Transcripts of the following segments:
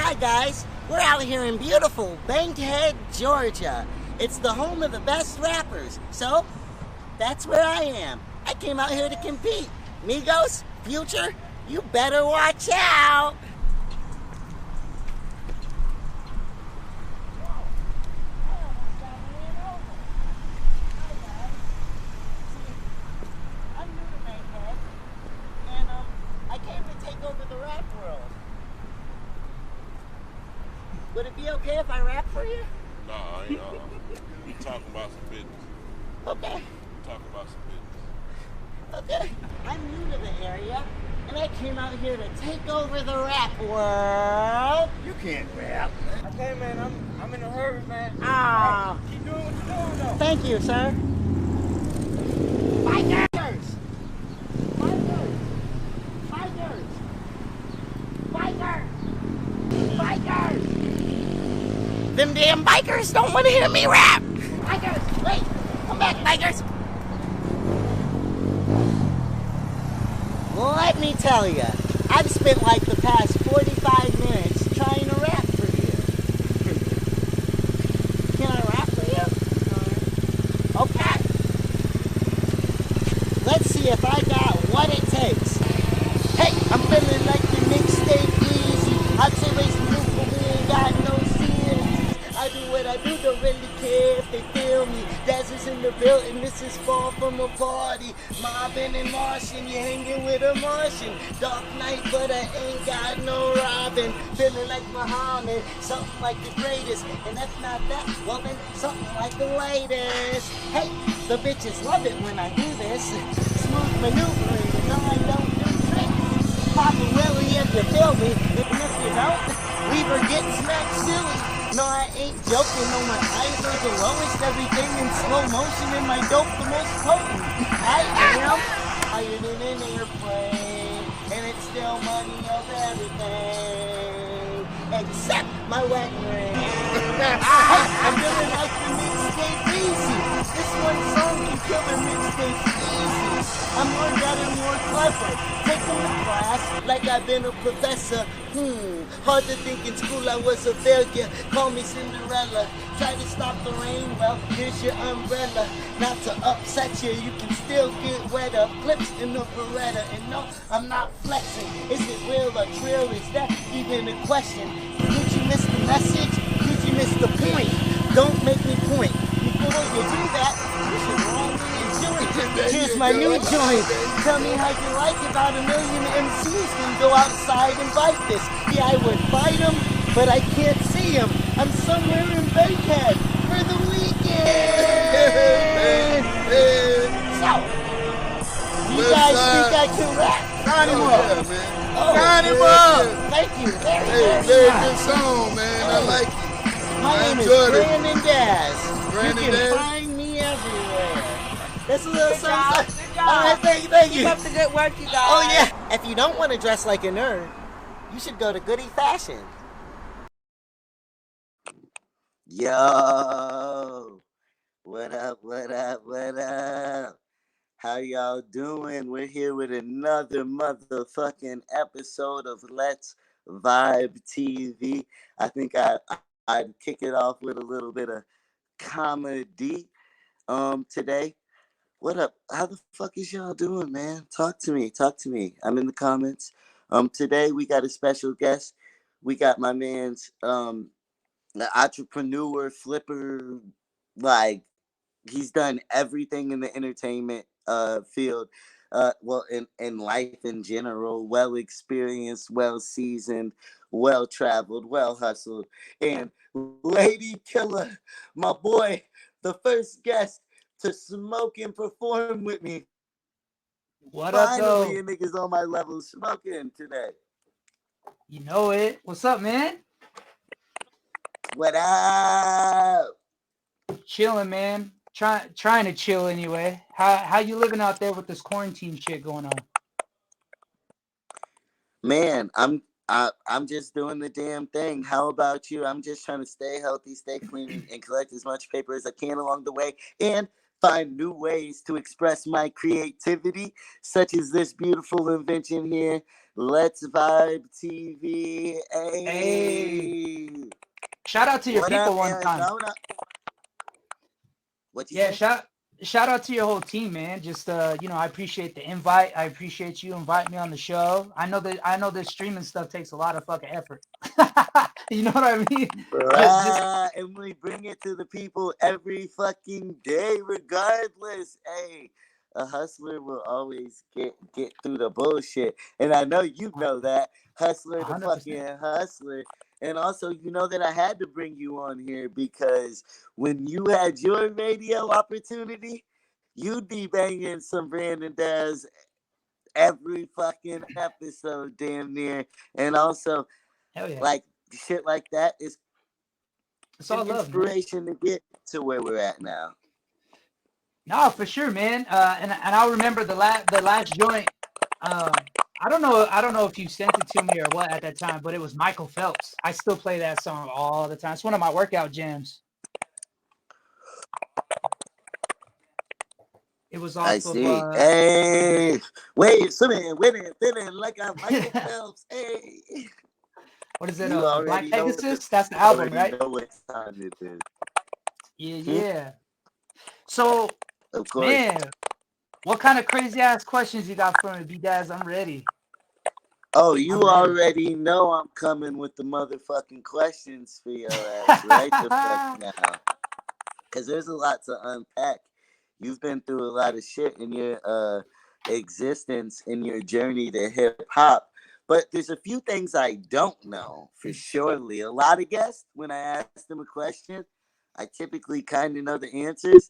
Hi guys, we're out here in beautiful Bankhead, Georgia. It's the home of the best rappers, so that's where I am. I came out here to compete. Migos, Future, you better watch out. I came to take over the rap world. Would it be okay if I rap for you? Nah, I ain't. We talking about some business. Okay. We talking about some business. Okay. I'm new to the area, and I came out here to take over the rap world. You can't rap. Okay, man, I'm in a hurry, man. Ah. Hey, keep doing what you're doing, though. Thank you, sir. Bikers! Bikers! Bikers! Bikers! Bikers! Them damn bikers don't want to hear me rap! Bikers! Wait! Come back, bikers! Let me tell you, I've spent like the past 45 minutes trying to rap for you. Can I rap for you? Okay. Let's see if I got what it takes. Hey, I'm feeling like the mixtape easy. I'd say race move for me, ain't got no sins. I do what I do, don't really care if they feel me. Daz is in the building, this is far from a party. Mobbing and Martian, you hanging with a Martian. Dark night, but I ain't got no Robin. Feeling like Muhammad, something like the greatest. And if not that, well then, something like the latest. Hey, the bitches love it when I do this. Smooth maneuvering, no I don't do tricks. Papa Willie if you feel me, and if you don't, leave her get smacked silly. No, I ain't joking, no, my eyes are the lowest, everything in slow motion, and my dope the most potent. I am higher than an airplane, and it's still money of everything, except my wedding ring. I'm feeling like the mixtape easy. This one song can kill the mixtape easy. I'm more better, more clever. Taking the class like I've been a professor. Hard to think in school I was a failure. Call me Cinderella. Try to stop the rain, well, here's your umbrella. Not to upset you, you can still get wetter. Clips in the Beretta, and no, I'm not flexing. Is it real or trill? Is that even a question? Did you miss the message? Did you miss the point? Don't make me point. Before you do that, you should roll me a joint. Here's my new joint. Tell me how you like about a million MCs can go outside and bite this. Yeah, I would fight them, but I can't see them. I'm somewhere in Bankhead for the weekend. So, you guys think I can rap? Sign him up. Oh, Sign him up. Thank you. Hey, very good song, man. I like it. My name is enjoyed it. Brandon Daz. Brandon You can Daz. find me everywhere. This is a little Good job, something. good job. All right, thank you. Keep up the good work, you guys. Oh yeah. If you don't want to dress like a nerd, you should go to Goody Fashion. Yo, what up? What up? What up? How y'all doing? We're here with another motherfucking episode of Let's Vibe TV. I think I'd kick it off with a little bit of comedy today. What up? How the fuck is y'all doing, man? Talk to me. Talk to me. I'm in the comments. Today we got a special guest. We got my man's the entrepreneur, flipper, like he's done everything in the entertainment field. Well, in life in general, well experienced, well seasoned, well traveled, well hustled, and Lady Killer, my boy, the first guest to smoke and perform with me. What up, Finally, though? a nigga's on my level smoking today. You know it. What's up, man? What up? Chilling, man. Trying to chill anyway. How you living out there with this quarantine shit going on? Man, I'm just doing the damn thing. How about you? I'm just trying to stay healthy, stay clean, and collect as much paper as I can along the way, and find new ways to express my creativity, such as this beautiful invention here Let's Vibe TV. Hey, Hey. shout out to your What up, people one time. Arizona? What you Yeah, say? shout out to your whole team, man. Just I appreciate the invite. I appreciate you inviting me on the show. I know this streaming stuff takes a lot of fucking effort. You know what I mean? Just Bruh, and we bring it to the people every fucking day, regardless. Hey, a hustler will always get through the bullshit, and I know you know that. Hustler, the 100%. fucking hustler, and also you know that I had to bring you on here because when you had your radio opportunity, you'd be banging some Brandon Daz every fucking episode, damn near, and also Hell yeah. like shit like that is It's an all love, man. inspiration to get to where we're at now. No, for sure, man. And I remember the last joint. I don't know if you sent it to me or what at that time, but it was Michael Phelps. I still play that song all the time. It's one of my workout jams. It was I off of see. Hey, wait, swimming, winning, feeling like I'm Michael what Phelps. Hey, is it? you Black already know what Pegasus. That's the album, right? time it is. Yeah, Hmm? yeah. So, Of course. man, what kind of crazy ass questions you got for me, B Daz? I'm ready. Oh, you I'm ready. already know I'm coming with the motherfucking questions for your ass right the fuck now. Because there's a lot to unpack. You've been through a lot of shit in your existence, in your journey to hip hop. But there's a few things I don't know for surely. A lot of guests, when I ask them a question, I typically kind of know the answers.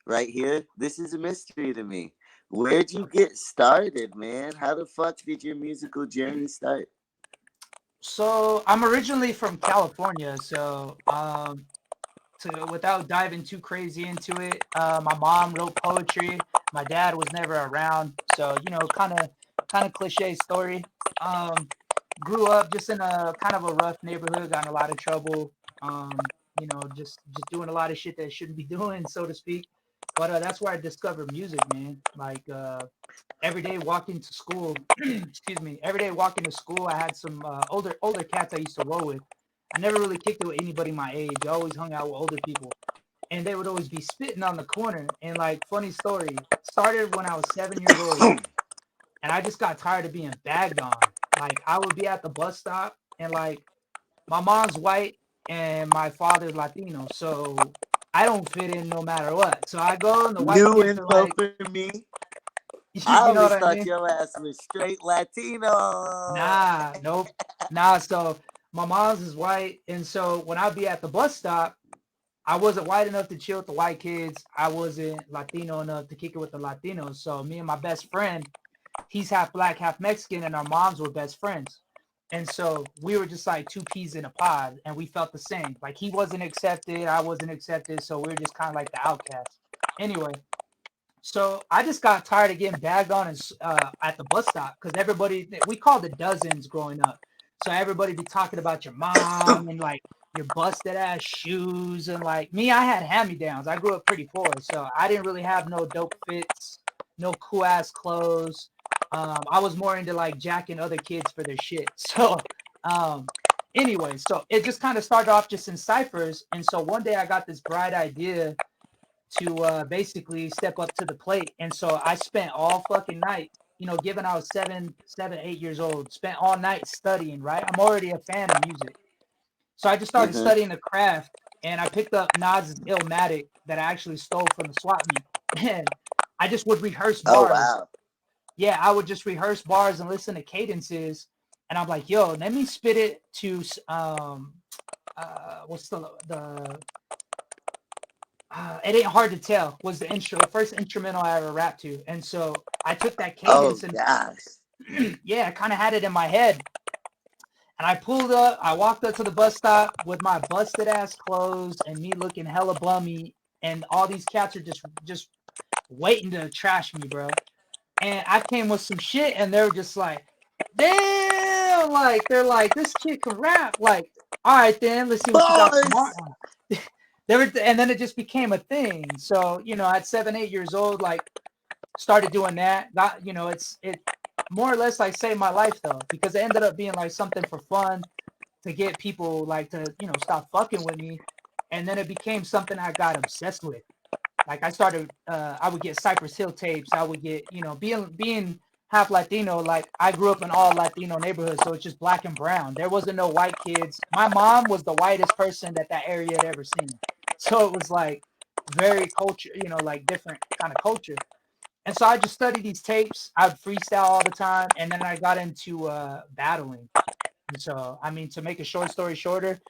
Right here, this is a mystery to me. Where'd you get started, man? How the fuck did your musical journey start? So I'm originally from California, so without diving too crazy into it, my mom wrote poetry. My dad was never around, so kind of cliche story. Um, Grew up just in a kind of a rough neighborhood, got in a lot of trouble. Just doing a lot of shit that I shouldn't be doing, so to speak. But that's where I discovered music, man. Like every day walking to school, excuse me, every day walking to school, I had some older cats I used to roll with. I never really kicked it with anybody my age. I always hung out with older people, and they would always be spitting on the corner. And like, funny story, started when I was 7 years old, and I just got tired of being bagged on. Like, I would be at the bus stop, and like, my mom's white and my father's Latino, so I don't fit in no matter what. So I go, and the white New kids are info like, for me. I you know what always I thought mean? your ass was straight Latino. Nah, nope, nah. So my mom's is white, and so when I'd be at the bus stop, I wasn't white enough to chill with the white kids. I wasn't Latino enough to kick it with the Latinos. So me and my best friend, he's half black, half Mexican, and our moms were best friends. And so we were just like two peas in a pod, and we felt the same. Like, he wasn't accepted, I wasn't accepted, so we were just kind of like the outcasts. Anyway, so I just got tired of getting bagged on at the bus stop, because we called it dozens growing up. So everybody be talking about your mom and like your busted ass shoes, and like me, I had hand me downs. I grew up pretty poor, so I didn't really have no dope fits, no cool ass clothes. I was more into like jacking other kids for their shit. So um, anyway, so it just kind of started off just in ciphers, and so one day I got this bright idea to basically step up to the plate. And so I spent all fucking night, given I was 8 years old, spent all night studying, right? I'm already a fan of music. So I just started Mm-hmm. studying the craft, and I picked up Nas's Illmatic that I actually stole from the swap meet. And I just would rehearse Oh bars. wow. Yeah, I would just rehearse bars and listen to cadences. And I'm like, yo, let me spit it to, what's the it ain't hard to tell was the first instrumental I ever rapped to. And so I took that Oh cadence and gosh. yeah, I kind of had it in my head. And I pulled up, I walked up to the bus stop with my busted ass clothes and me looking hella bummy, and all these cats are just waiting to trash me, bro. And I came with some shit, and they were just like, damn, like, they're like, this kid can rap. Like, all right, then let's see what you got tomorrow. Boys. And then it just became a thing. So, at 7, 8 years old, like, started doing that. Got, more or less like saved my life though, because it ended up being like something for fun to get people like to, stop fucking with me. And then it became something I got obsessed with. Like I started, I would get Cypress Hill tapes. I would get, being half Latino. Like I grew up in all Latino neighborhoods, so it's just black and brown. There wasn't no white kids. My mom was the whitest person that area had ever seen. So it was like very culture, like different kind of culture. And so I just studied these tapes. I'd freestyle all the time, and then I got into battling. And so, I mean, to make a short story shorter,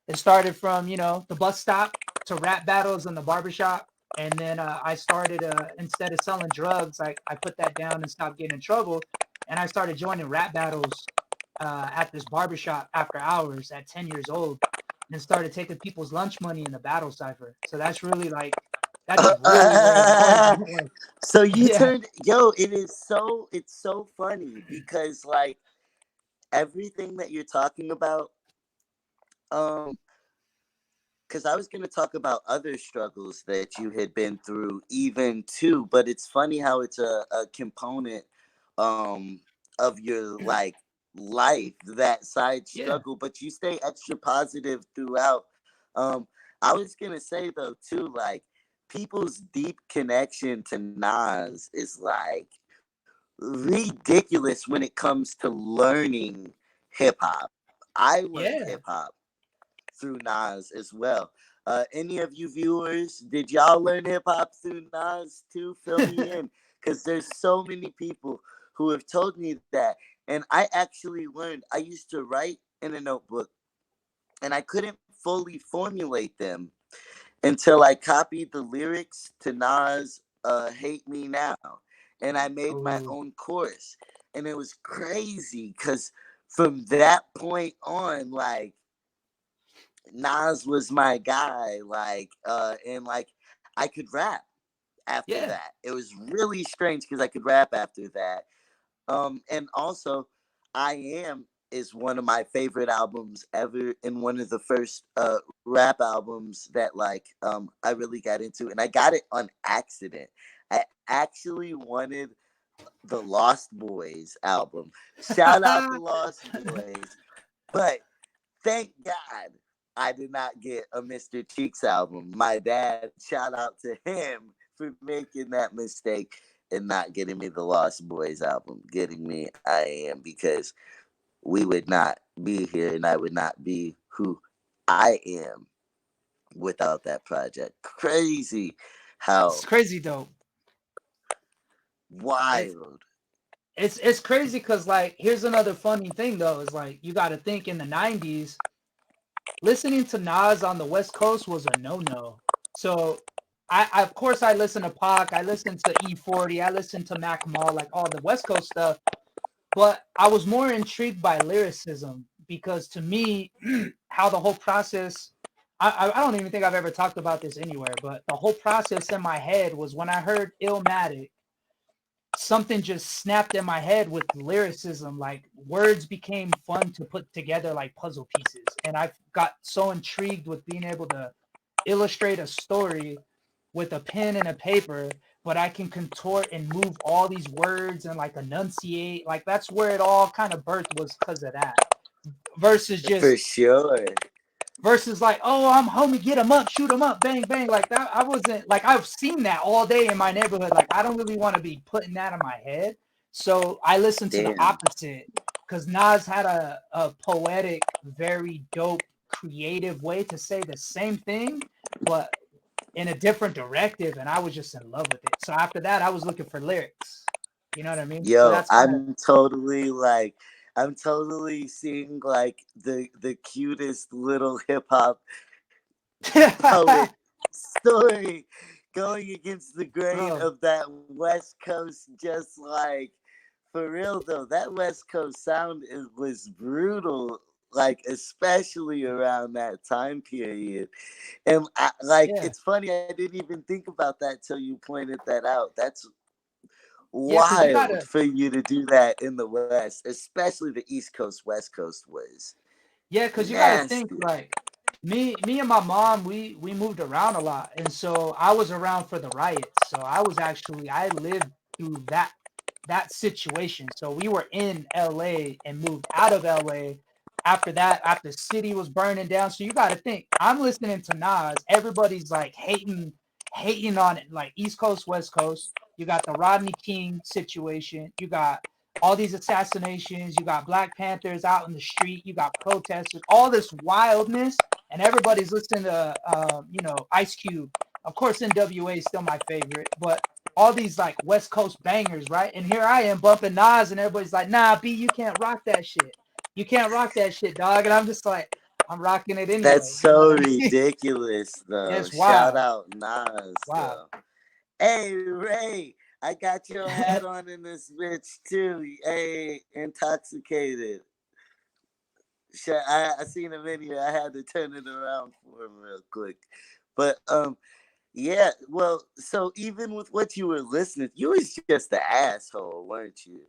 it started from, the bus stop to rap battles in the barbershop. And then I started, instead of selling drugs, I put that down and stopped getting in trouble. And I started joining rap battles at this barbershop after hours at 10 years old, and started taking people's lunch money in the battle cipher. So that's really like, that's really where it all began. So you Yeah. turned, yo, it's so funny because like everything that you're talking about, um, because I was going to talk about other struggles that you had been through, even too. But it's funny how it's a component um, of your like life, that side Yeah. struggle. But you stay extra positive throughout. Um, I was gonna say though too, like people's deep connection to Nas is like ridiculous when it comes to learning hip hop. I learned hip Yeah. hop through Nas as well. Any of you viewers, did y'all learn hip hop through Nas too? Fill me in, because there's so many people who have told me that, and I actually learned. I used to write in a notebook, and I couldn't fully formulate them until I copied the lyrics to Nas' "Hate Me Now," and I made my Oh, own chorus, and it was crazy because from that point on, like Nas was my guy, like, and like I could rap after yeah. that. It was really strange because I could rap after that. And also, I Am is one of my favorite albums ever, and one of the first rap albums that like I really got into, and I got it on accident. I actually wanted the Lost Boys album. Shout out the Lost Boys, but thank God I did not get a Mr. Cheeks album. My dad, shout out to him for making that mistake and not getting me the Lost Boys album, getting me I Am, because we would not be here and I would not be who I am without that project. Crazy It's how crazy though. It's wild. it's crazy because like here's another funny thing though, is like you got to think in the 90s listening to Nas on the West Coast was a no-no. So I of course I listen to Pac, I listen to E40, I listen to Mac Mall, like all the West Coast stuff. But I was more intrigued by lyricism because to me, how the whole process, I don't even think I've ever talked about this anywhere, but the whole process in my head was when I heard Illmatic, something just snapped in my head with lyricism. Like words became fun to put together like puzzle pieces. And I got so intrigued with being able to illustrate a story with a pen and a paper, but I can contort and move all these words and like enunciate. Like that's where it all kind of birthed, was because of that. Versus For just sure. versus like, oh, I'm homie, get him up, shoot him up, bang bang. Like that, I wasn't like, I've seen that all day in my neighborhood. Like I don't really want to be putting that in my head. So I listened to the Damn. opposite, because Nas had a poetic, very dope, creative way to say the same thing, but in a different directive, and I was just in love with it. So after that, I was looking for lyrics. You know what I mean? So Yo, that's kind I'm totally seeing like the cutest little hip hop poet of, story going against the grain bro. of that West Coast. Just like, for real though, that West Coast sound was brutal, like especially around that time period. And like Yeah, it's funny, I didn't even think about that till you pointed that out. That's yeah, because you wild gotta, for you to do that in the West, especially the East Coast, West Coast was yeah, because you gotta think nasty. like me and my mom, we moved around a lot, and so I was around for the riots. So I was actually, I lived through that situation. So we were in LA and moved out of LA after that, after the city was burning down. So you got to think, I'm listening to Nas. Everybody's like hating on it, like East Coast, West Coast. You got the Rodney King situation. You got all these assassinations. You got Black Panthers out in the street. You got protesters. All this wildness, and everybody's listening to, Ice Cube. Of course, NWA is still my favorite, but all these like West Coast bangers, right? And here I am bumping Nas, and everybody's like, "Nah, B, you can't rock that shit. You can't rock that shit, dog." And I'm just like, I'm rocking it That's anyway. You know so what I mean? ridiculous, though. It's Shout wild. out Nas, Wow. though. Hey, Ray, I got your hat on in this bitch, too. Hey, intoxicated. I seen a video. I had to turn it around for him real quick. But, yeah, well, so even with what you were listening, you was just an asshole, weren't you?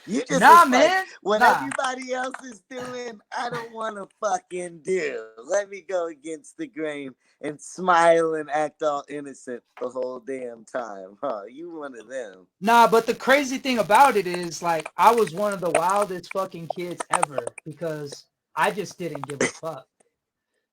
You just was Nah, like, man. what Nah. everybody else is doing, I don't want to fucking do. Let me go against the grain and smile and act all innocent the whole damn time, huh? You one of them. Nah, but the crazy thing about it is, like, I was one of the wildest fucking kids ever because I just didn't give a fuck.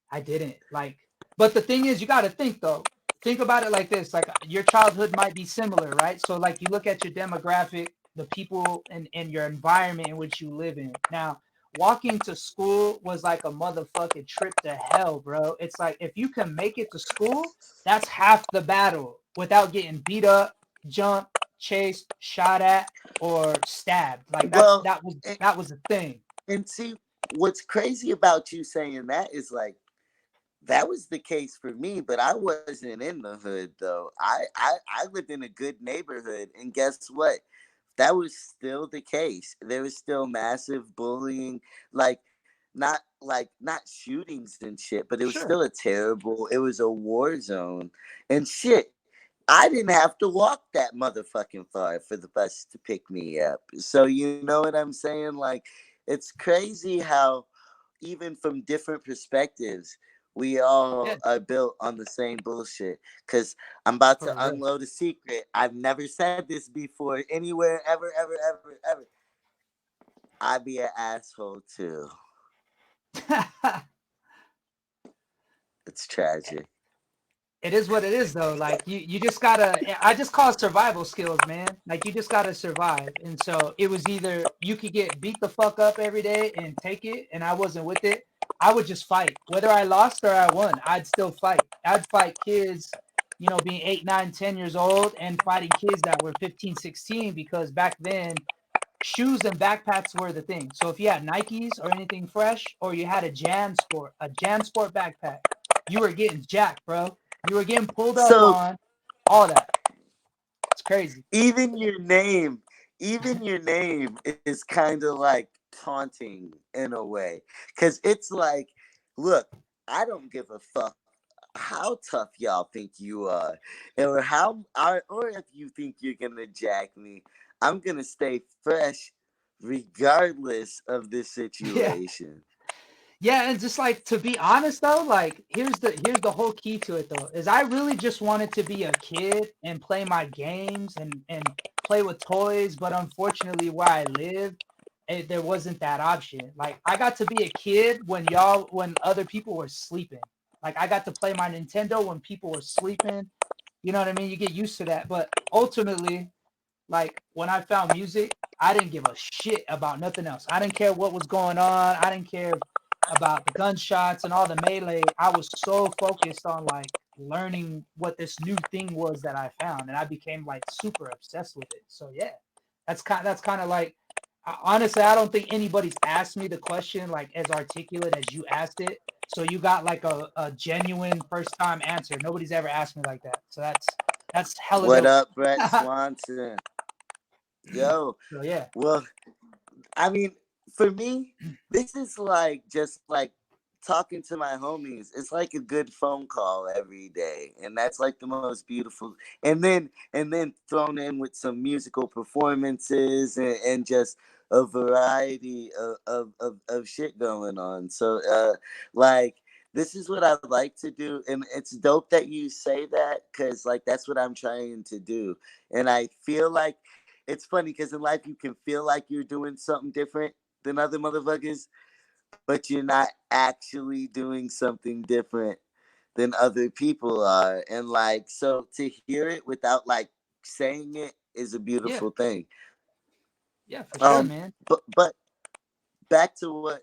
I didn't like. But the thing is, you got to think though. Think about it like this: like your childhood might be similar, right? So like you look at your demographic, the people and your environment in which you live in. Now, walking to school was like a motherfucking trip to hell, bro. It's like if you can make it to school, that's half the battle without getting beat up, jumped, chased, shot at, or stabbed. Like that's Well, that was the thing. and see, what's crazy about you saying that is like, that was the case for me, but I wasn't in the hood though. I lived in a good neighborhood, and guess what? That was still the case. There was still massive bullying, like not shootings and shit, but it was Sure. still a terrible. It was a war zone and shit. I didn't have to walk that motherfucking far for the bus to pick me up. So you know what I'm saying? Like, it's crazy how even from different perspectives, we all Yeah, are built on the same bullshit. Cause I'm about to for real. unload a secret. I've never said this before anywhere, ever, ever, ever, ever. I be an asshole too. It's tragic. It is what it is though. Like you just gotta, I just call it survival skills, man. Like you just gotta survive. And so it was either you could get beat the fuck up every day and take it, and I wasn't with it. I would just fight. Whether I lost or I won, I'd still fight. I'd fight kids, being 8, 9, 10 years old and fighting kids that were 15, 16, because back then shoes and backpacks were the thing. So if you had Nikes or anything fresh, or you had a Jam Sport backpack, you were getting jacked, bro. You were getting pulled up So on, all that. It's crazy. even your name, even your name is kind of like taunting in a way. Cause it's like, look, I don't give a fuck how tough y'all think you are, or if you think you're gonna jack me. I'm gonna stay fresh regardless of this Yeah. situation. Yeah, and just like to be honest though, like here's the whole key to it though, is I really just wanted to be a kid and play my games and play with toys, but unfortunately where I live, there wasn't that option. Like I got to be a kid when other people were sleeping. Like I got to play my Nintendo when people were sleeping. You know what I mean? You get used to that, but ultimately, like when I found music, I didn't give a shit about nothing else. I didn't care what was going on. I didn't care about the gunshots and all the melee. I was so focused on like learning what this new thing was that I found, and I became like super obsessed with it. So yeah, that's kind of like, honestly, I don't think anybody's asked me the question like as articulate as you asked it. So you got like a genuine first time answer. Nobody's ever asked me like that. So that's hella What dope. up, Brett Swanson? Yo, So yeah. well, I mean, for me, this is like just like talking to my homies. It's like a good phone call every day, and that's like the most beautiful. And then thrown in with some musical performances and just a variety of shit going on. So, like. This is what I like to do, and it's dope that you say that because, like, that's what I'm trying to do. And I feel like it's funny because in life you can feel like you're doing something different than other motherfuckers, but you're not actually doing something different than other people are. And like, so to hear it without like saying it is a Yeah, beautiful thing. yeah, for sure, Um, man. but back to what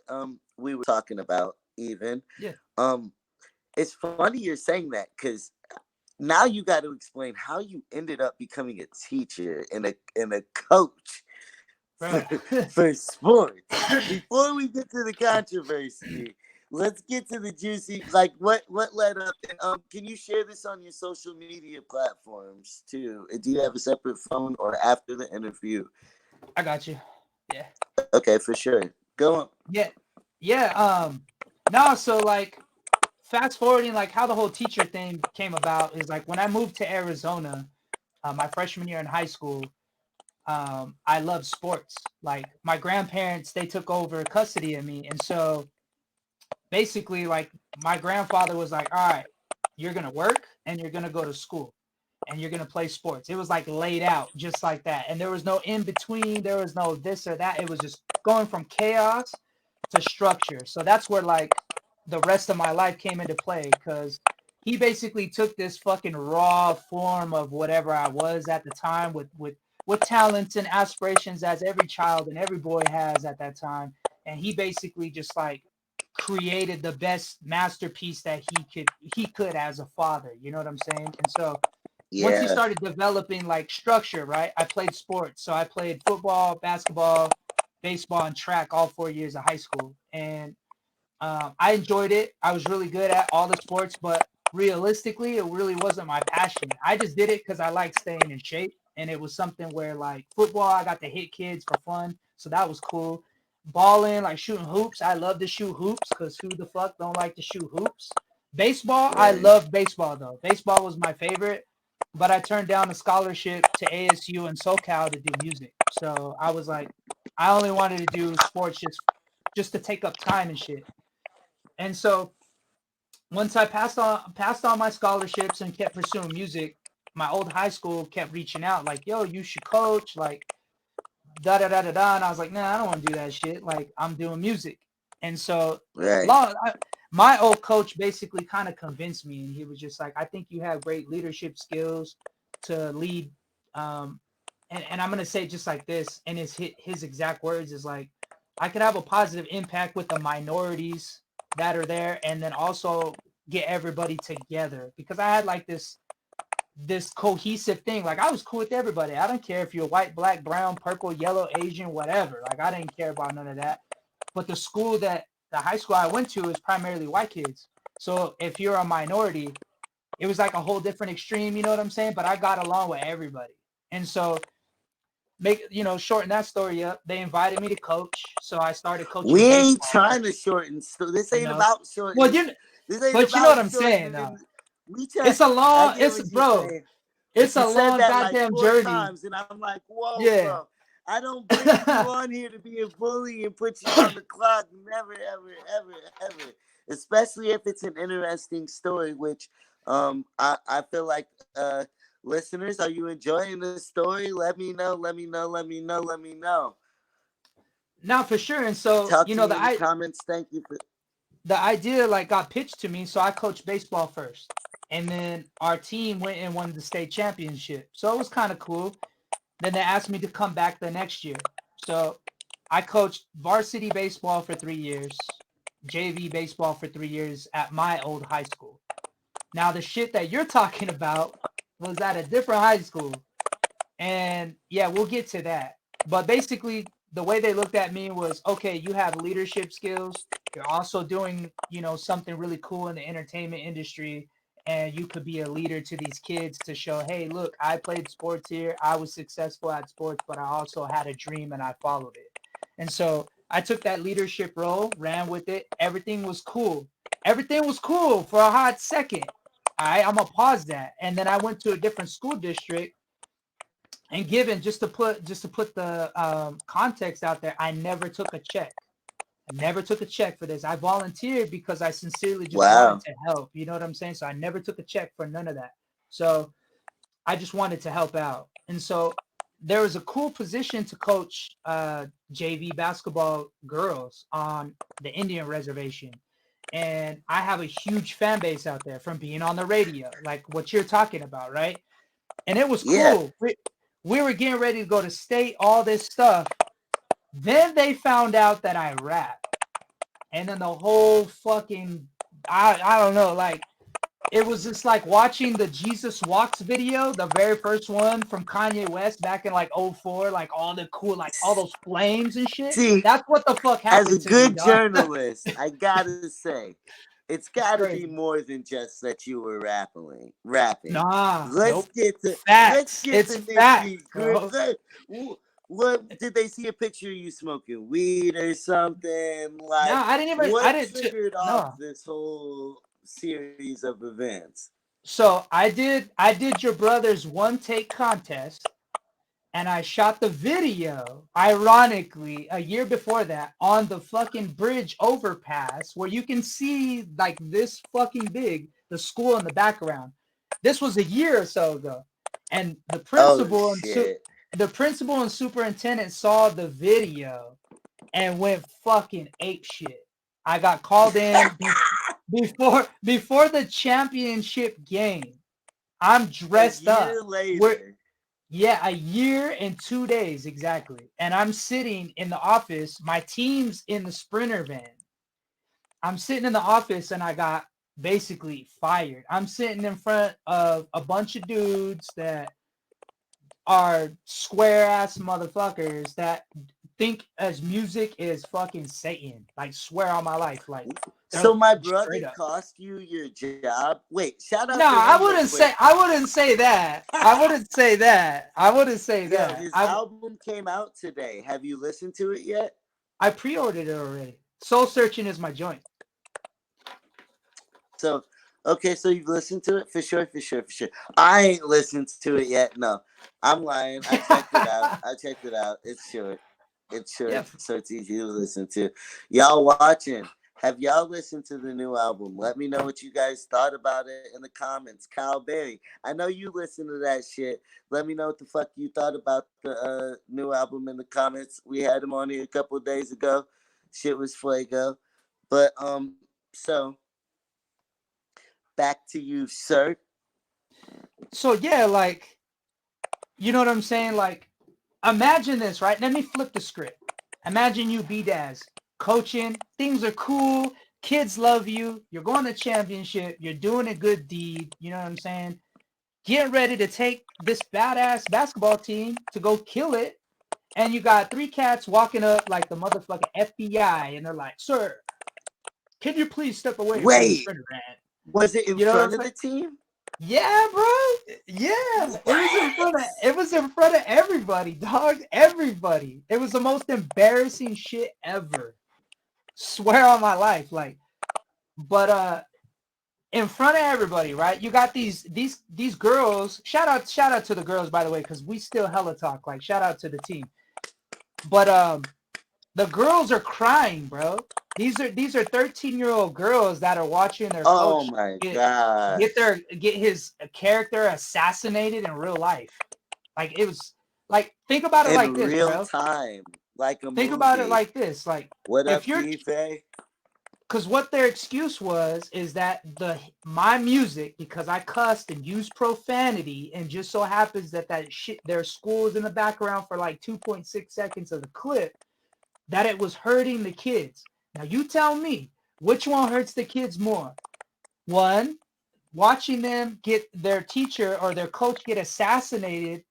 we were talking about, even Yeah, um, it's funny you're saying that because now you got to explain how you ended up becoming a teacher and a coach for, bro. for sports. Before we get to the controversy, let's get to the juicy. Like what led up, and can you share this on your social media platforms too? Do you have a separate phone or after the interview? I got you. Yeah, Okay, for sure. Go on. yeah, yeah. No, so like fast forwarding, like how the whole teacher thing came about is like when I moved to Arizona, my freshman year in high school. I love sports. Like my grandparents, they took over custody of me, and so basically, like my grandfather was like, "All right, you're gonna work and you're gonna go to school and you're gonna play sports." It was like laid out just like that, and there was no in between. There was no this or that. It was just going from chaos to structure. So that's where like the rest of my life came into play because he basically took this fucking raw form of whatever I was at the time with talents and aspirations as every child and every boy has at that time, and he basically just like created the best masterpiece that he could as a father. You know what I'm saying? And so once he Yeah. started developing like structure, right? I played sports. So I played football, basketball, baseball, and track all 4 years of high school. And I enjoyed it. I was really good at all the sports, but realistically, it really wasn't my passion. I just did it because I liked staying in shape. And it was something where like football, I got to hit kids for fun. So that was cool. Balling, like shooting hoops. I love to shoot hoops because who the fuck don't like to shoot hoops? Baseball, I Right. love baseball though. Baseball was my favorite, but I turned down a scholarship to ASU and SoCal to do music. So I was like, I only wanted to do sports just to take up time and shit. And so once I passed on my scholarships and kept pursuing music, my old high school kept reaching out like, "Yo, you should coach," like da da da da da. And I was like, "Nah, I don't want to do that shit. Like, I'm doing music." And so, Right. long, my old coach basically kind of convinced me, and he was just like, "I think you have great leadership skills to lead." Um, and I'm gonna say it just like this, and his exact words is like, "I could have a positive impact with the minorities that are there, and then also get everybody together because I had like this cohesive thing. Like I was cool with everybody. I don't care if you're white, black, brown, purple, yellow, Asian, whatever. Like I didn't care about none of that. But the high school I went to is primarily white kids. So if you're a minority, it was like a whole different extreme. You know what I'm saying? But I got along with everybody. And so shorten that story up. They invited me to coach, so I started We coaching ain't baseball. trying to shorten. This You ain't know, about well, shortening. This ain't but you know what about I'm saying. shortening. We try. It's a I long, get it's what you're bro, saying, but it's you a said long that like goddamn four journey. times, and I'm like, whoa, Yeah. bro. I don't bring you on here to be a bully and put you on the clock. Never, ever, ever, ever. Especially if it's an interesting story, which I feel like listeners, are you enjoying the story? Let me know. Let me know. Let me know. Let me know. Now for sure. And so, Talk to me in the comments. Thank you for. the idea like got pitched to me, so I coached baseball first. And then our team went and won the state championship. So it was kind of cool. Then they asked me to come back the next year. So I coached varsity baseball for 3 years, JV baseball for 3 years at my old high school. Now the shit that you're talking about was at a different high school. And yeah, we'll get to that. But basically, the way they looked at me was, okay, you have leadership skills. You're also doing, something really cool in the entertainment industry. And you could be a leader to these kids to show, hey, look, I played sports here. I was successful at sports, but I also had a dream and I followed it. And so I took that leadership role, ran with it. Everything was cool. Everything was cool for a hot second. All right, I'm gonna pause that. And then I went to a different school district and given just to put the context out there, I never took a check. I never took a check for this. I volunteered because I sincerely just wanted Wow. to help. You know what I'm saying? So I never took a check for none of that. So I just wanted to help out. And so there was a cool position to coach JV basketball girls on the Indian reservation. And I have a huge fan base out there from being on the radio, like what you're talking about, right? And it was Yeah. cool. We were getting ready to go to state, all this stuff. Then they found out that I rap. And then the whole fucking, I don't know, like, it was just like watching the Jesus Walks video, the very first one from Kanye West back in like '04, like all the cool, like all those flames and shit. See, That's what the fuck as a happened to me, good dog. journalist, I gotta say, it's It's gotta be crazy. more than just that you were rapping. Nah, Let's nope. get to let's Facts. get It's to facts, nitty bro. gritty. What did they see a picture of you smoking weed or something? Nah, Like, I what didn't, triggered off no. this whole series of events? So I did your brother's one take contest, and I shot the video, ironically, a year before that on the fucking bridge overpass where you can see like this fucking big, the school in the background. This was a year or so ago. And Oh shit. the principal and superintendent saw the video and went fucking ape shit. I got called in before the championship game. I'm A dressed up. year later. Yeah, a year and 2 days exactly. And I'm sitting in the office. My team's in the Sprinter van. I'm sitting in the office and I got basically fired. I'm sitting in front of a bunch of dudes that are square ass motherfuckers that think as music is fucking Satan. Like, swear on my life. Like, So my straight brother up. cost you your job? Wait, shout out No, to I him real wouldn't quick. say. I wouldn't say that. I wouldn't say that. I wouldn't say Yo, that. his album came out today. Have you listened to it yet? I pre-ordered it already. Soul Searching is my joint. So, okay, so you've listened to it? For sure, for sure, for sure. I ain't listened to it yet. No, I'm lying. I checked it out. I checked it out. It's short. It's short, Yep. so it's easy to listen to. Y'all watching? Have y'all listened to the new album? Let me know what you guys thought about it in the comments. Kyle Berry, I know you listen to that shit. Let me know what the fuck you thought about the new album in the comments. We had him on here a couple of days ago. Shit was fuego. But so back to you, sir. So yeah, like, you know what I'm saying? Like, imagine this, right? Let me flip the script. Imagine you, B-Daz, coaching. Things are cool. Kids love you. You're going to championship. You're doing a good deed. You know what I'm saying? Getting ready to take this badass basketball team to go kill it. And you got three cats walking up like the motherfucking FBI. And they're like, sir, can you please step away from the Wait, sprinter van? was it in You know what I'm front of saying? the team? Yeah, bro. Yeah. What? It was in front of everybody, dog. Everybody. It was the most embarrassing shit ever. Swear on my life. Like, but in front of everybody, right? You got these girls. Shout out to the girls, by the way, because we still hella talk. Like, shout out to the team. But the girls are crying, bro. These are 13-year-old girls that are watching their Oh coach my god. get his character assassinated in real life. Like, it was like, think about it like In this, real bro. time, like a Think about it movie. like this. Like, What up, if you're, Fife? because what their excuse was is that my music, because I cussed and used profanity, and just so happens that shit, their school is in the background for like 2.6 seconds of the clip, that it was hurting the kids. Now you tell me, which one hurts the kids more? One, watching them get their teacher or their coach get assassinated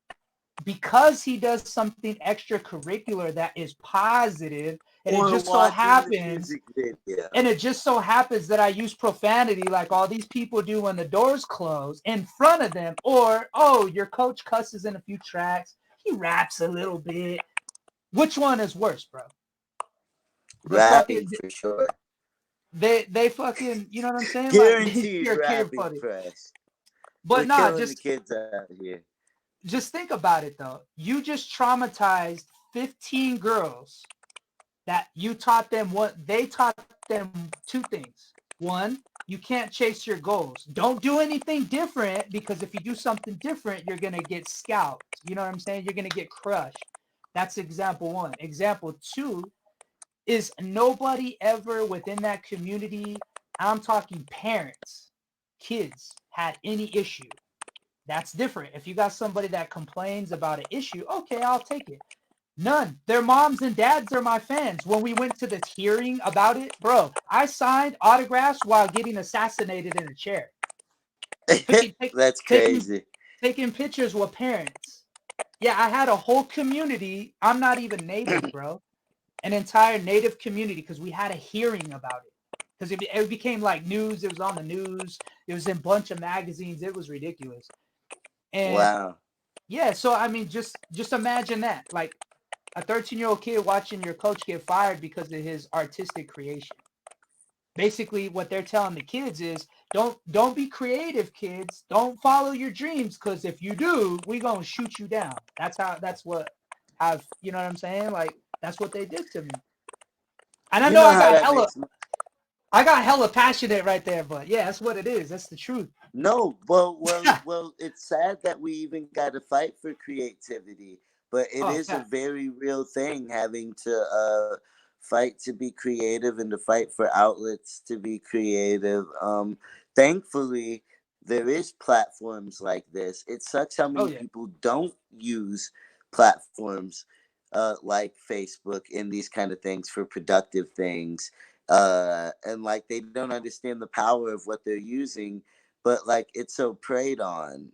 because he does something extracurricular that is positive, and it Or just so watching the happens music video. that I use profanity like all these people do when the doors close in front of them. Or, oh, your coach cusses in a few tracks, he raps a little bit. Which one is worse, bro? The Rapping fucking for sure. they fucking, you know what I'm saying? Like, Guaranteed you're kid rapping funny. fresh. We're But nah, killing the kids out here. just think about it though. You just traumatized 15 girls that you taught them they taught them two things. One, you can't chase your goals. Don't do anything different, because if you do something different, you're going to get scalped. You know what I'm saying? You're going to get crushed. That's example one. Example two is nobody ever within that community, I'm talking parents, kids, had any issue. That's different. If you got somebody that complains about an issue, okay, I'll take it. None. Their moms and dads are my fans. When we went to this hearing about it, bro, I signed autographs while getting assassinated in a chair. Taking, That's taking, crazy. taking pictures with parents. Yeah, I had a whole community. I'm not even native, bro. An entire native community, because we had a hearing about it. Because it became like news. It was on the news. It was in a bunch of magazines. It was ridiculous. And Wow. yeah, so I mean, just imagine that. Like, a 13-year-old kid watching your coach get fired because of his artistic creation. Basically, what they're telling the kids is, don't be creative, kids. Don't follow your dreams, because if you do, we gonna shoot you down. That's what I've, you know what I'm saying? Like, that's what they did to me. And I You know know how that makes me. I got hella passionate right there, but yeah, that's what it is. That's the truth. No, well. It's sad that we even got to fight for creativity, but it Oh, is a yeah. very real thing having to fight to be creative and to fight for outlets to be creative. Thankfully, there is platforms like this. It sucks how Oh many yeah. people don't use platforms like Facebook and these kind of things for productive things. And like they don't understand the power of what they're using, but like it's so preyed on,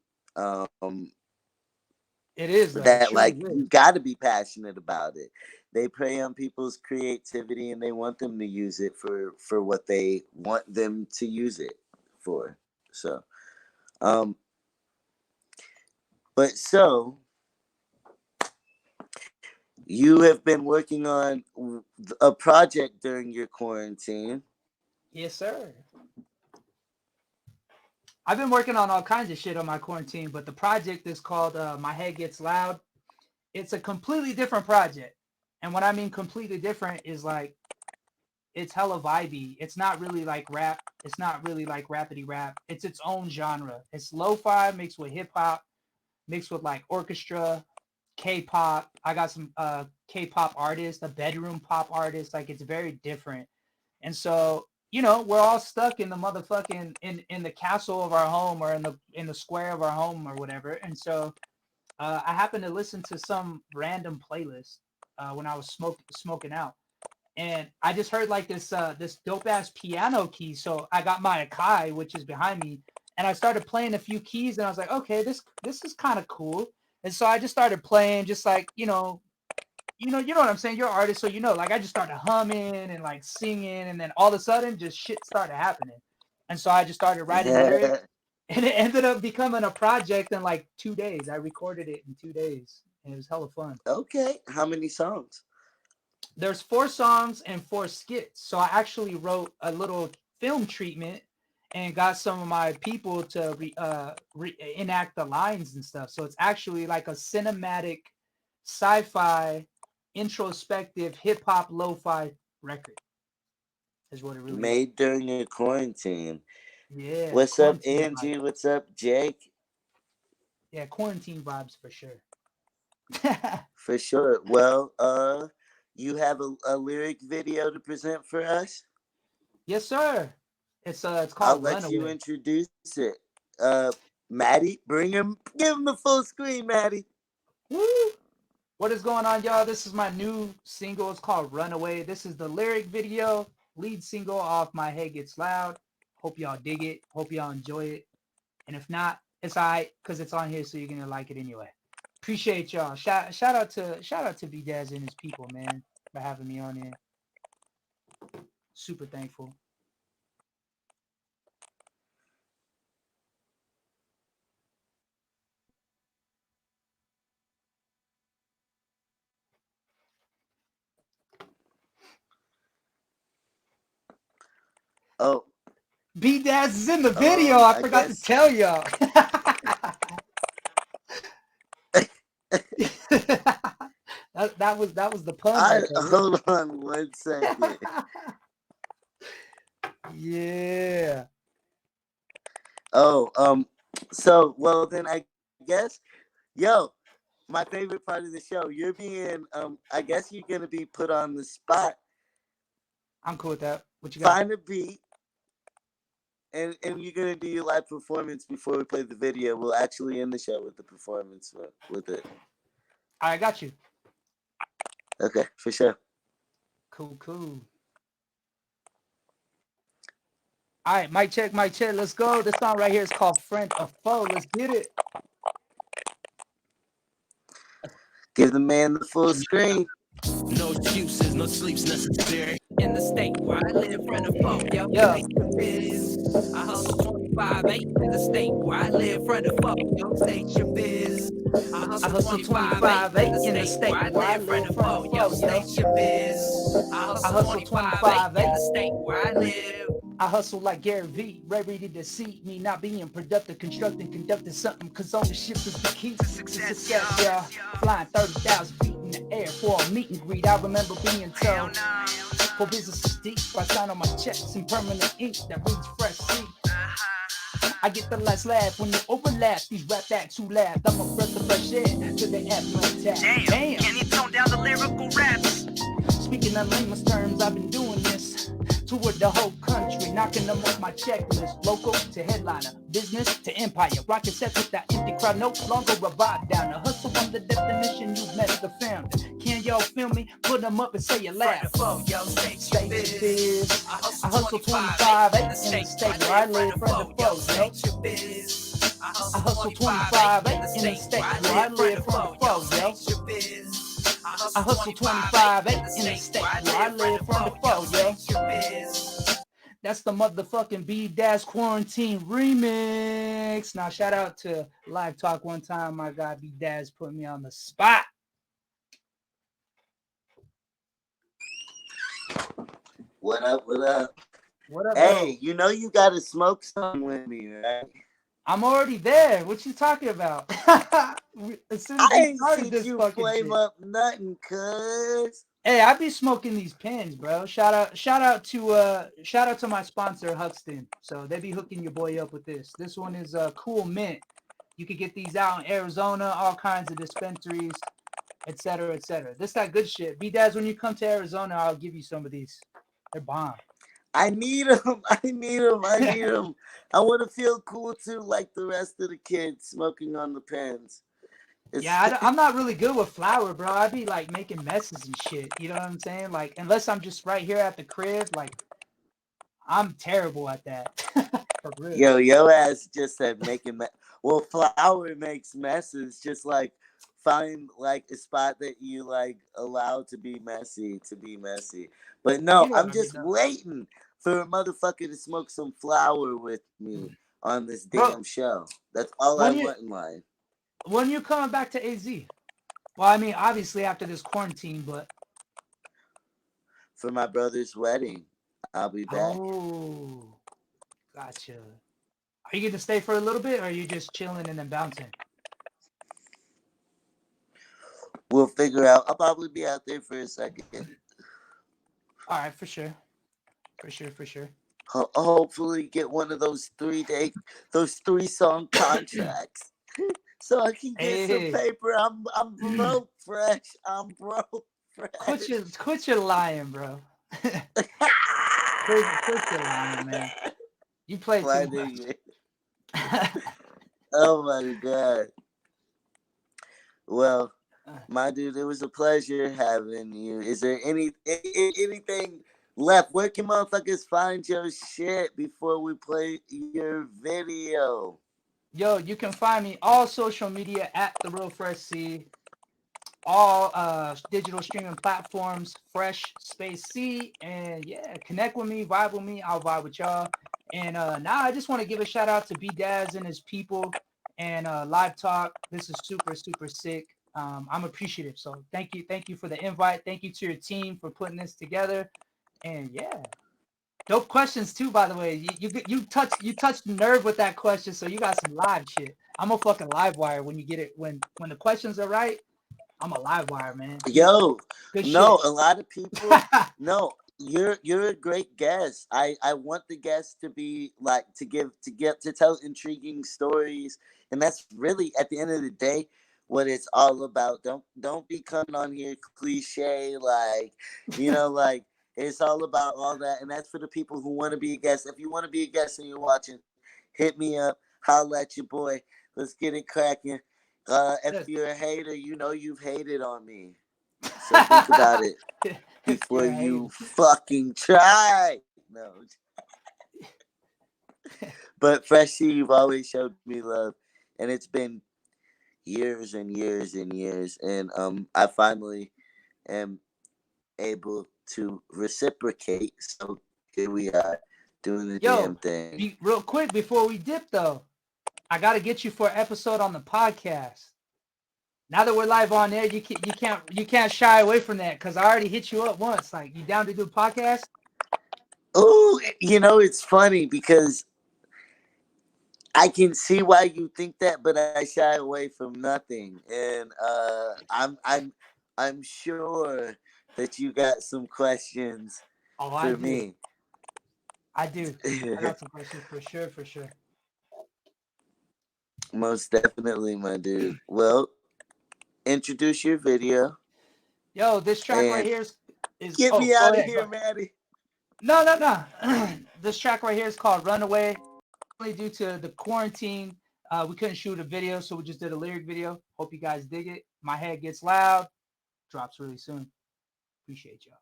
It is though. It that truly like you is. got to be passionate about it. They prey on people's creativity and they want them to use it for what they want them to use it for. So um but so you have been working on a project during your quarantine. Yes, sir. I've been working on all kinds of shit on my quarantine, but the project is called My Head Gets Loud. It's a completely different project. And what I mean completely different is like, it's hella vibey. It's not really like rap. It's not really like rapidy rap. It's its own genre. It's lo-fi mixed with hip hop, mixed with like orchestra, K-pop. I got some K-pop artists, a bedroom pop artist. Like, it's very different. And so, we're all stuck in the motherfucking in the castle of our home, or in the square of our home, or whatever. And so I happened to listen to some random playlist when I was smoking out, and I just heard like this dope ass piano key. So I got my Akai, which is behind me, and I started playing a few keys, and I was like, okay, this is kind of cool. And so I just started playing, just like, you know what I'm saying. You're an artist, so like, I just started humming and like singing, and then all of a sudden, just shit started happening. And so I just started writing the lyrics, and it ended up becoming a project in like 2 days. I recorded it in 2 days, and it was hella fun. Okay, how many songs? There's 4 songs and 4 skits. So I actually wrote a little film treatment and got some of my people to enact the lines and stuff. So it's actually like a cinematic, sci-fi, introspective, hip hop, lo-fi record. Is what it really is. Made during your quarantine. Yeah, What's up, quarantine vibes. Angie? What's up, Jake? Yeah, quarantine vibes for sure. For sure. Well, you have a lyric video to present for us? Yes, sir. It's I'll called let you Runaway. introduce it. Maddie, bring him, give him the full screen, Maddie. Woo! What is going on, y'all? This is my new single. It's called Runaway. This is the lyric video, lead single off My Head Gets Loud. Hope y'all dig it. Hope y'all enjoy it. And if not, it's all right, because it's on here, so you're gonna like it anyway. Appreciate y'all. Shout out to B Daz and his people, man, for having me on here. Super thankful. Oh, B Daz is in the video. I I forgot to guess. tell y'all. that was the pun I right there. hold on one second. Yeah. Oh, so well then I guess, yo, my favorite part of the show, you're being, I guess you're gonna be put on the spot. I'm cool with that. What you got? Find a beat, and you're gonna do your live performance before we play the video. We'll actually end the show with the performance with it. I got you. Okay, for sure. Cool, cool. All right, mic check, mic check. Let's go. This song right here is called "Friend or Foe." Let's get it. Give the man the full screen. No excuses, no sleeps necessary. In the state where I live, friend of foe, yo, Yeah. state your biz. I hustle 25/8 in the state where I live, friend of foe, yo, state your biz. I hustle 25/8 in the state where I live, friend of foe, yo, state your biz. I hustle 25/8 in the state where I live. I hustle like Gary V, ready to see me not being productive, constructing, conducting something, cause ownership is the key to success, yeah. Flying 30,000 feet in the air for a meet and greet. I remember being told, for business is deep, I sign on my checks in permanent ink that reads fresh seat. I get the last laugh when you overlap these rap acts who laugh. I'm a breath of fresh air till they have no attack. Damn, can you tone down the lyrical raps? Speaking in layman's terms, I've been doing this. Toured the whole country, knocking them off my checklist. Local to headliner, business to empire. Rocking sets with that empty crowd, no longer a vibe down. The hustle on the definition, you met the fam. Can y'all feel me? Put them up and say you laugh. Yo, State your biz. I hustle 25/8 in the state where I live, friend of foe, yo. I hustle 25/8 in the state where I live, friend of foe, yo. I hustle 25/8 in the state where I live, from the foe, yo. That's the motherfucking B-Dash Quarantine remix. Now, shout out to Live Talk one time. My guy B-Dash put me on the spot. What up, what up? What up, Hey, bro? you know you gotta smoke some with me, right? I'm already there. What you talking about? As soon as I we ain't started seen this you fucking flame shit. up nothing, cuz. Hey, I be smoking these pins, bro. Shout out to my sponsor, Huxton. So they be hooking your boy up with this. This one is Cool Mint. You can get these out in Arizona, all kinds of dispensaries, etc., etc. This that good shit. B-Daz, when you come to Arizona, I'll give you some of these. They're bomb. I need them. I need them. I need them. I want to feel cool too, like the rest of the kids smoking on the pens. Yeah, I'm not really good with flour, bro. I be like making messes and shit. You know what I'm saying? Like, unless I'm just right here at the crib, like, I'm terrible at that. For real. Yo, your ass just said making well, flour makes messes. Just like find like a spot that you like allow to be messy. But no, You know I'm what I mean, just though. waiting for a motherfucker to smoke some flour with me on this Bro, damn show. That's all I when you want in life. when you coming back to AZ? Well, I mean, obviously after this quarantine, but For my brother's wedding, I'll be back. oh, gotcha. Are you gonna stay for a little bit, or are you just chilling and then bouncing? We'll figure out. I'll probably be out there for a second. All right, for sure. For sure. Hopefully get one of those 3-song contracts, so I can get some Hey, paper. I'm broke fresh. I'm broke fresh. quit your lying, bro. Quit your lying, man. You play My too much. nigga. Oh my god. Well, my dude, it was a pleasure having you. Is there anything left? Where can motherfuckers find your shit before we play your video? Yo, you can find me all social media at The Real Fresh C. All digital streaming platforms, Fresh Space C. And yeah, connect with me, vibe with me. I'll vibe with y'all. And now I just want to give a shout out to B-Daz and his people and Live Talk. This is super, super sick. I'm appreciative. So thank you for the invite. Thank you to your team for putting this together. And yeah, dope questions too. By the way, you touched the nerve with that question. So you got some live shit. I'm a fucking live wire when you get it when the questions are right. I'm a live wire, man. Yo, Good no, shit. a lot of people. No, You're a great guest. I want the guest to be like to get to tell intriguing stories, and that's really at the end of the day what it's all about. Don't be coming on here cliche like like it's all about all that, and that's for the people who want to be a guest. If you want to be a guest and you're watching, hit me up, holla at your boy. Let's get it cracking. If Yes. you're a hater, you know you've hated on me, so think about it If before you're a hater. you fucking try. No, but Freshie, you've always showed me love, and it's been years and years and years, and I finally am able to reciprocate. So here we are doing the damn Yo, thing. real quick before we dip though, I gotta get you for an episode on the podcast. Now that we're live on there, you can't shy away from that because I already hit you up once. Like, you down to do a podcast? Oh, it's funny because I can see why you think that, but I shy away from nothing, and I'm sure that you got some questions Oh, I for do. me. I do. I got some questions for sure, for sure. Most definitely, my dude. Well, introduce your video Yo, this track right and here is get oh, me go out of ahead. here, Maddie. No, no, no. This track right here is called Runaway. Only due to the quarantine, we couldn't shoot a video, so we just did a lyric video. Hope you guys dig it. My head gets loud. Drops really soon. Appreciate y'all.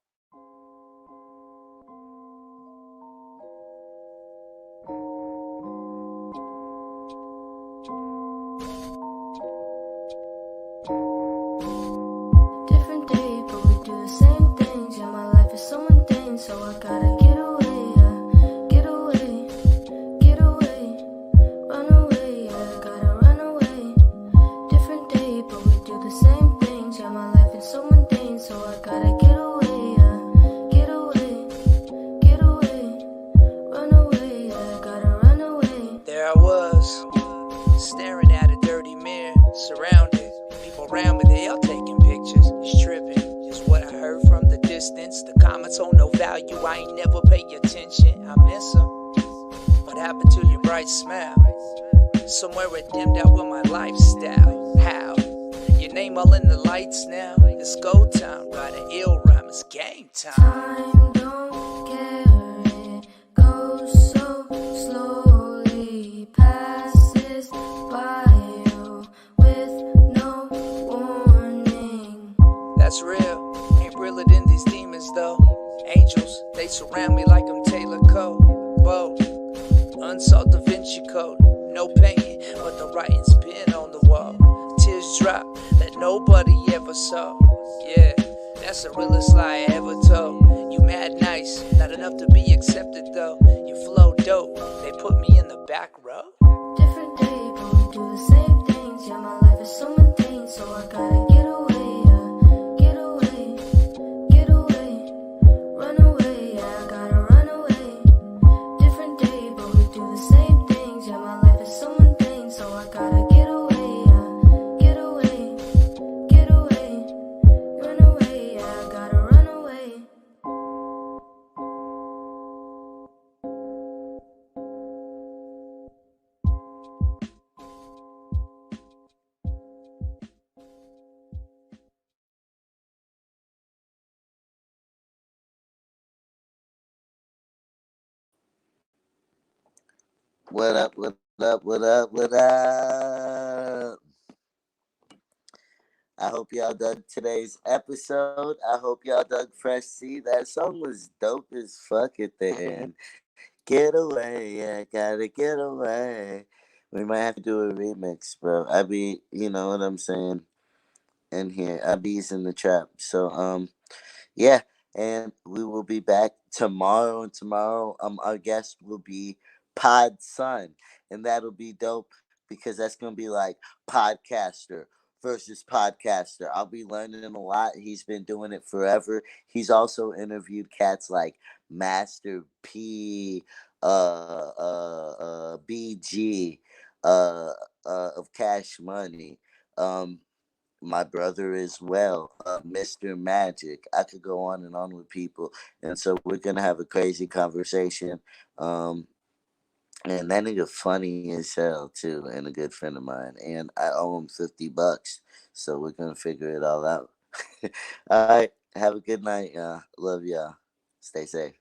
Different day, but we do the same things. Yeah, my life is so mundane, so I gotta get away, yeah. Get away, get away, run away, yeah, gotta run away. Different day, but we do the same things. Yeah, my life is so mundane, so I gotta get away, yeah. Get away, get away, run away, yeah, gotta run away. There I was, staring at a dirty mirror, surrounded. People around me, they all taking pictures. It's tripping, just what I heard from the distance. The comments hold no value, I ain't never pay attention. I miss them. What happened to your bright smile? Somewhere it dimmed out with my lifestyle. How? Your name all in the lights now. It's go time, write an ill rhyme, it's game time. Time don't care, it goes so slowly, passes by you with no warning. That's real, ain't realer than these demons though. Angels, they surround me like I'm Taylor Cole. Whoa, unsolved Da Vinci Code. No painting, but the writing's been on the wall. Tears drop that nobody ever saw. Yeah, that's the realest lie I ever told. You mad nice, not enough to be accepted though. You flow dope, they put me in the back row. Different day, but we do the same things. Yeah, my life is so mundane, so I gotta get away, yeah. Get away, get away, run away, yeah, I gotta run away. Different day, but we do the same things. Yeah, my life is so mundane, so I gotta get away, yeah. Get away, get away, run away, yeah, I gotta run away. What up? What up? What up? What up? I hope y'all dug today's episode. I hope y'all dug Fresh Sea. That song was dope as fuck at the end. Get away, yeah, gotta get away. We might have to do a remix, bro. I be, you know what I'm saying, in here. I be's in the trap. So, yeah, and we will be back tomorrow. And tomorrow, our guest will be Pod Son, and that'll be dope because that's gonna be like podcaster versus podcaster. I'll be learning a lot. He's been doing it forever. He's also interviewed cats like Master P, BG, of Cash Money. Um, my brother as well, Mr. Magic. I could go on and on with people, and so we're gonna have a crazy conversation. Um, and that nigga funny as hell too, and a good friend of mine. And I owe him $50, so we're gonna figure it all out. All right, have a good night, y'all. Love y'all. Stay safe.